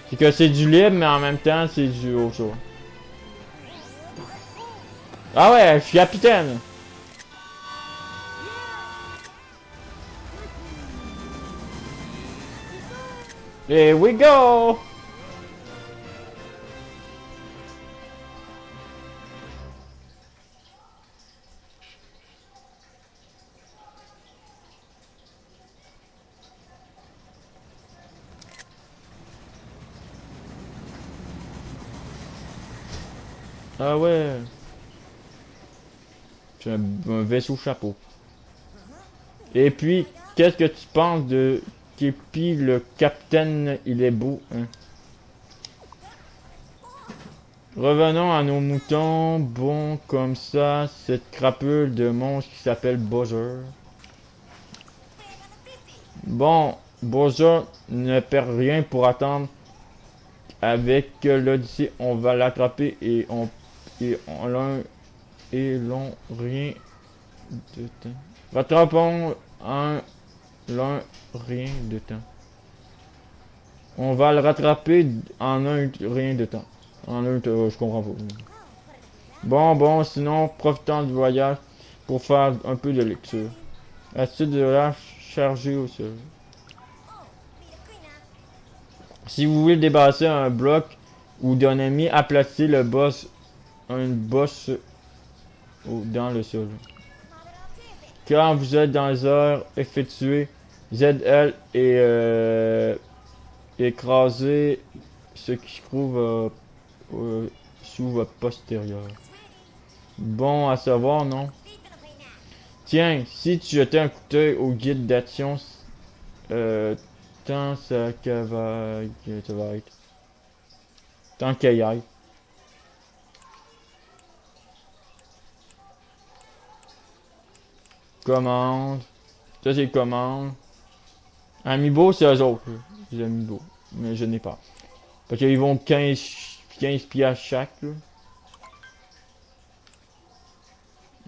C'est que c'est du libre, mais en même temps, c'est du autre chose. Ah ouais, je suis capitaine. Here we go! Ah ouais. C'est un vaisseau chapeau. Et puis, qu'est-ce que tu penses de Képi le capitaine? Il est beau, hein? Revenons à nos moutons. Bon, comme ça, cette crapule de monstre qui s'appelle Bowser. Bon, Bowser ne perd rien pour attendre. Avec l'Odyssée, on va l'attraper et l'on rien de temps. Rattrapons l'un rien de temps. On va le rattraper en un rien de temps. En un, je comprends pas. Bon, sinon, profitons du voyage pour faire un peu de lecture. À suite de là, charger au sol. Si vous voulez débarrasser un bloc ou d'un ennemi, aplacez le boss, un boss dans le sol. Quand vous êtes dans les airs, effectuez ZL et écrasez ce qui se trouve sous votre postérieur. Bon à savoir, non? Tiens, si tu jetais un coup d'œil au guide d'action, tant ça va être. Tant qu'il y aille. Commande. Ça c'est commande. Amiibo, c'est eux autres. Les amiibo. Mais je n'ai pas. Parce qu'ils vont 15 piastres chaque. Là.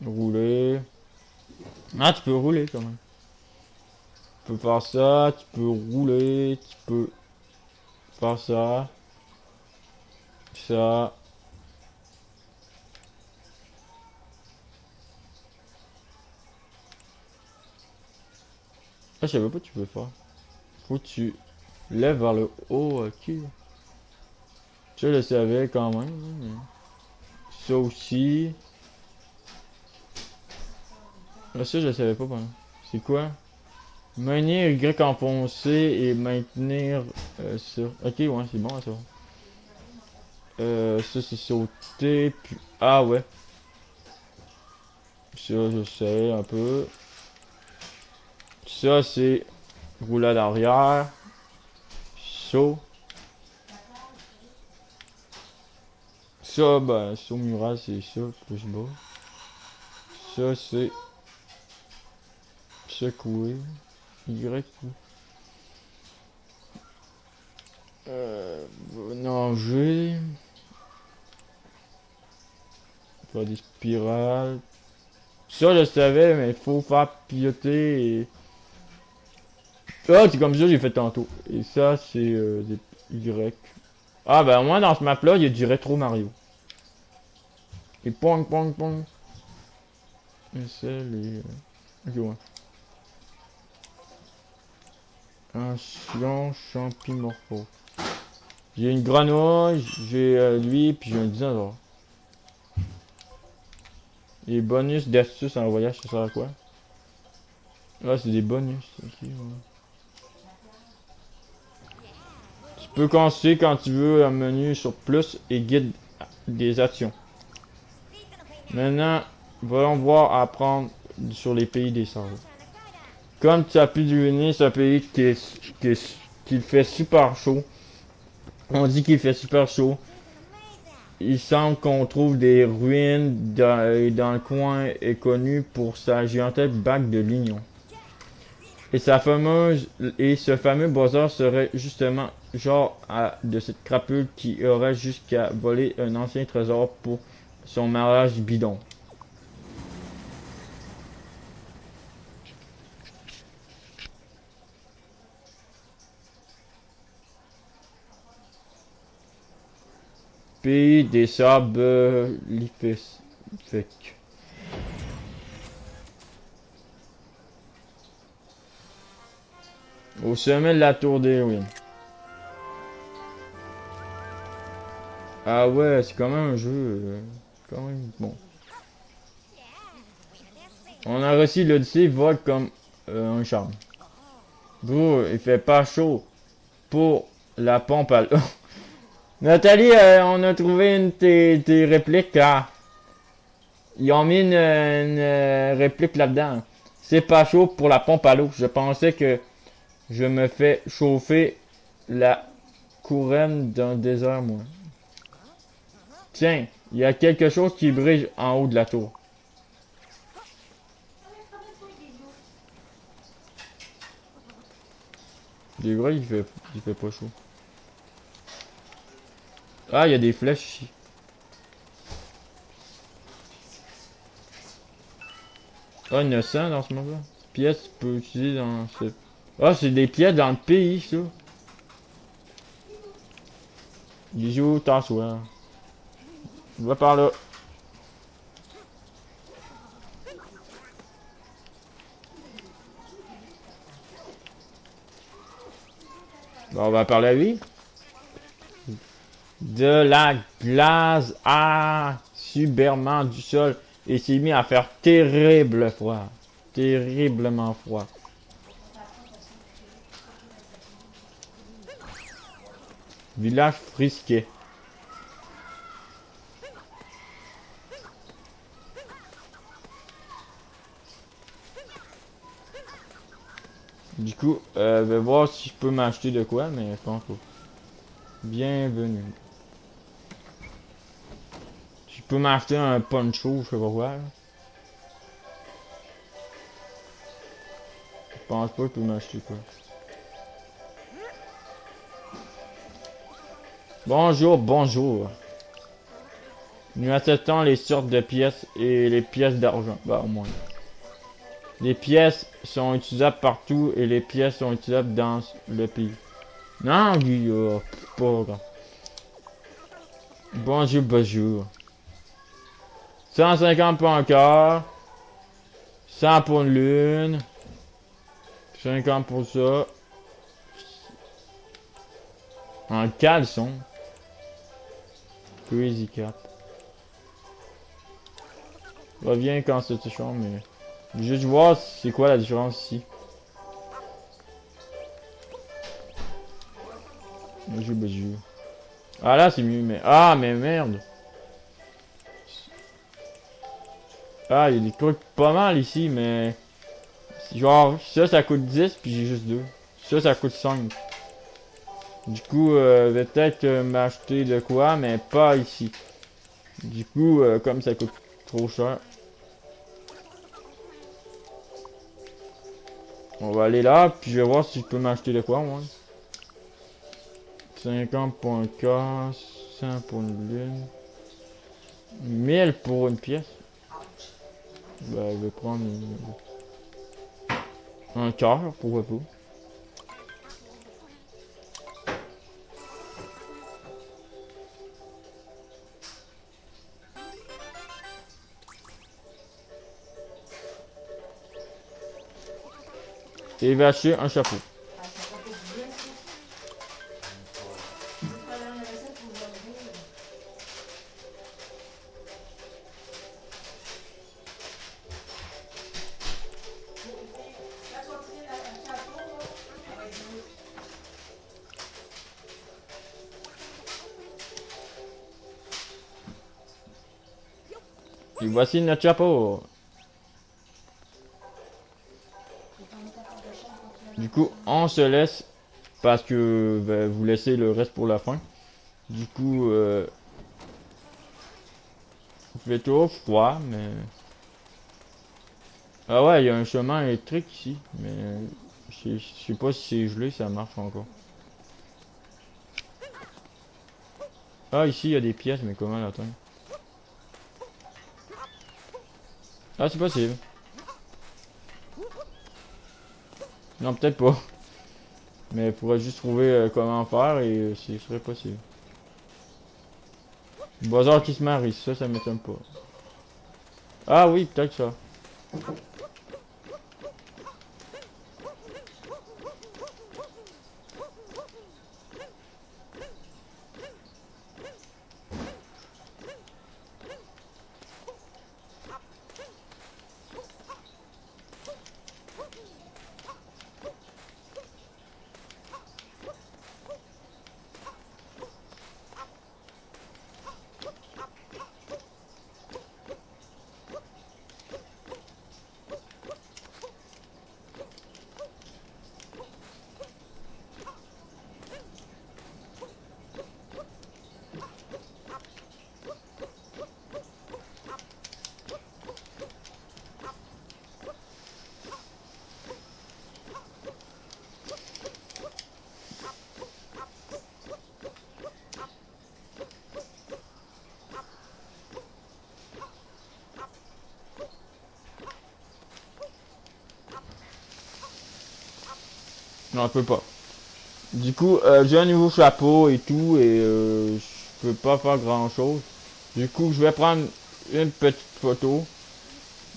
Rouler. Ah, tu peux rouler quand même. peux faire ça, tu peux rouler, tu peux faire ça. Ça. Ah, je savais pas que tu peux faire. Faut que tu lèves vers le haut, ok. Je le savais quand même, hein, mais... Ça aussi. Ah, ça, je le savais pas, pendant. C'est quoi? Maintenir Y enfoncé et maintenir ça. Ok, ouais, c'est bon, ça. Ça, c'est sauter, puis... Ah, ouais. Ça, je sais un peu. Ça, c'est roulade arrière. Saut. Ça, ben, saut mural, c'est ça, plus bas. Ça, c'est secouer. Y. Nager. Faire des spirales. Ça, je savais, mais il faut faire piloter et... Ah, c'est comme ça que j'ai fait tantôt. Et ça, c'est des Y. Ah, ben, moi, dans ce map-là, il y a du rétro Mario. Et pong, pong, pong. Et c'est les... Ok, ouais. Un chiant champimorpho. J'ai une grenouille, j'ai lui, puis j'ai un dinosaure. Les bonus d'astuces en voyage, ça sert à quoi? Ah, c'est des bonus. Ok, ouais. Tu peux consulter quand tu veux un menu sur plus et guide des actions. Maintenant, voyons voir apprendre sur les pays des sables. Comme tu as pu deviner, c'est un pays qui fait super chaud. On dit qu'il fait super chaud. Il semble qu'on trouve des ruines dans le coin est connu pour sa gigantesque bague de l'Union. Et ce fameux Bowser serait justement genre de cette crapule qui aurait jusqu'à voler un ancien trésor pour son mariage bidon. Pays des sables lifiques. Au sommet de la tour des ruines. Ah ouais, c'est quand même un jeu quand même bon. On a reçu l'Odyssée vole comme un charme. Bro, il fait pas chaud pour la pompe à l'eau. Nathalie, on a trouvé une de tes répliques. Ah. Ils ont mis une réplique là-dedans. C'est pas chaud pour la pompe à l'eau. Je pensais que je me fais chauffer la couronne d'un désert, moi. Tiens, il y a quelque chose qui brille en haut de la tour. Des vrai, il fait pas chaud. Ah, il y a des flèches ici. Ah, innocent dans ce moment-là. Pièces tu peux utiliser dans ce... Ah, c'est des pièces dans le pays, ça. Bisous, t'asseoir. Va par là. Bon, on va parler à lui. De la glace à suberment du sol. Et s'est mis à faire terrible froid. Terriblement froid. Village frisquet. Du coup, je vais voir si je peux m'acheter de quoi, mais je pense pas. Bienvenue. Je peux m'acheter un poncho, je sais pas quoi. Là. Je pense pas que je peux m'acheter quoi. Bonjour, bonjour. Nous acceptons les sortes de pièces et les pièces d'argent. Bah, au moins. Les pièces sont utilisables partout et les pièces sont utilisables dans le pays. Non, Guillaume, pas grave. Bonjour, bonjour. 150 pour un quart. 100 pour une lune. 50 pour ça. Un caleçon. Crazy Cat. Reviens quand c'est touchant, mais... Juste voir c'est quoi la différence ici. Bonjour. Ah là c'est mieux, mais... Ah mais merde. Ah, il y a des trucs pas mal ici, mais... Genre, ça coûte 10, puis j'ai juste 2. Ça coûte 5. Du coup, je vais peut-être m'acheter de quoi, mais pas ici. Du coup, comme ça coûte trop cher. On va aller là, puis je vais voir si je peux m'acheter de quoi, moi. 50 pour un cas, 100 pour une lune. 1000 pour une pièce. Ben, je vais prendre un cœur, pourquoi pas. Et il va acheter un chapeau. Ah, ça va être bien, ça. Il fallait un recette pour l'ouvrir. Quand tu vas tirer le chapeau, là, ça va être mieux. Et voici notre chapeau. Du coup, on se laisse parce que ben, vous laissez le reste pour la fin. Du coup, il fait trop froid, mais... Ah ouais, il y a un chemin électrique ici, mais je sais pas si c'est gelé, ça marche encore. Ah, ici, il y a des pièces, mais comment l'atteindre? Ah, c'est possible. Non, peut-être pas. Mais il faudrait juste trouver comment faire et ce serait possible. Bazar qui se marie, ça m'étonne pas. Ah oui, peut-être ça. Non, je peux pas. Du coup, j'ai un nouveau chapeau et tout, et je peux pas faire grand chose. Du coup, je vais prendre une petite photo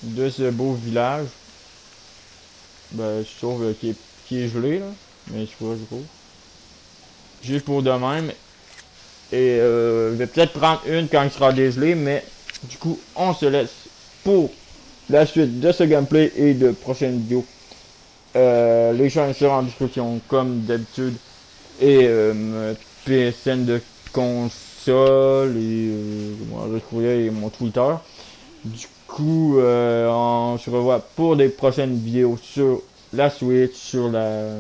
de ce beau village. Ben, je trouve qui est gelé, là. Mais je sais pas, je trouve. Juste pour de même. Et je vais peut-être prendre une quand il sera dégelé, mais du coup, on se laisse pour la suite de ce gameplay et de prochaines vidéos. Les chaînes seront en description comme d'habitude. Et PSN de console et mon adresse courriel et mon Twitter. Du coup, on se revoit pour des prochaines vidéos sur la Switch, sur la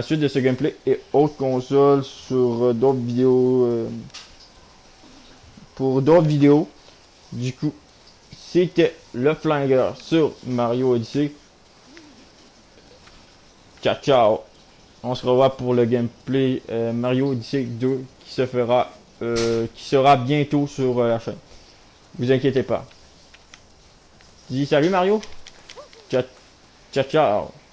suite de ce gameplay et autres consoles, sur d'autres vidéos, pour d'autres vidéos. Du coup, c'était le flingueur sur Mario Odyssey. Ciao, ciao. On se revoit pour le gameplay Mario Odyssey 2 qui sera bientôt sur la chaîne. Vous inquiétez pas. Tu dis salut Mario? Ciao, ciao, ciao.